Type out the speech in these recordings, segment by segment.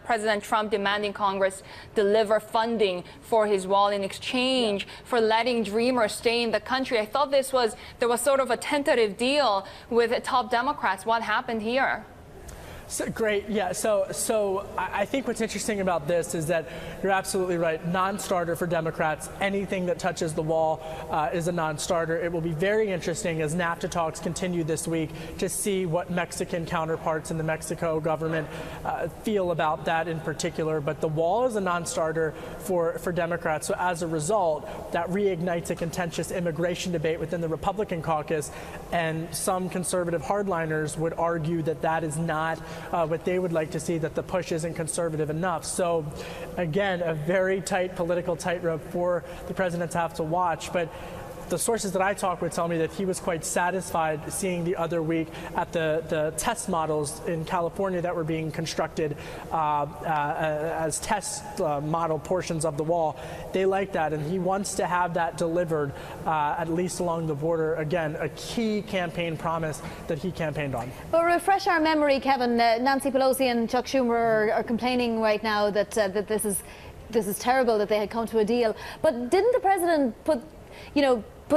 President Trump demanding Congress deliver funding for his wall in exchange for letting Dreamers stay in the country. I thought there was sort of a tentative deal with top Democrats. What happened here? So, great. Yeah. So I think what's interesting about this is that you're absolutely right. Non-starter for Democrats. Anything that touches the wall is a non-starter. It will be very interesting as NAFTA talks continue this week to see what Mexican counterparts in the Mexico government feel about that in particular. But the wall is a non-starter for Democrats. So as a result, that reignites a contentious immigration debate within the Republican caucus. And some conservative hardliners would argue that that is not what they would like to see, that the push isn't conservative enough. So, again, a very tight political tightrope for the president to have to watch. But the sources that I talk with tell me that he was quite satisfied seeing the other week at the test models in California that were being constructed as test model portions of the wall. They like that, and he wants to have that delivered at least along the border. Again, a key campaign promise that he campaigned on. But refresh our memory, Kevin. Nancy Pelosi and Chuck Schumer are complaining right now that that this is terrible that they had come to a deal. But didn't the president put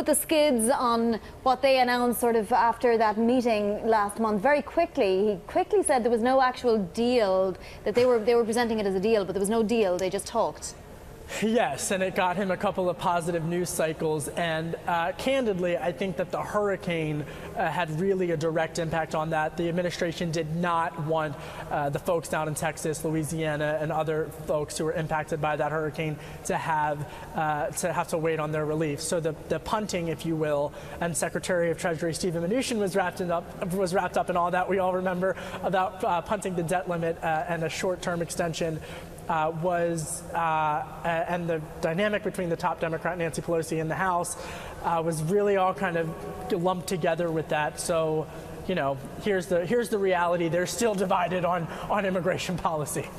the skids on what they announced sort of after that meeting last month very quickly? He quickly said there was no actual deal, that they were presenting it as a deal, but there was no deal, they just talked. Yes, and it got him a couple of positive news cycles. And candidly, I think that the hurricane had really a direct impact on that. The administration did not want the folks down in Texas, Louisiana, and other folks who were impacted by that hurricane to have to wait on their relief. So the punting, if you will, and Secretary of Treasury Steven Mnuchin was wrapped up in all that. We all remember about punting the debt limit and a short-term extension. And the dynamic between the top Democrat, Nancy Pelosi, and the House was really all kind of lumped together with that. So, here's the reality. They're still divided on immigration policy.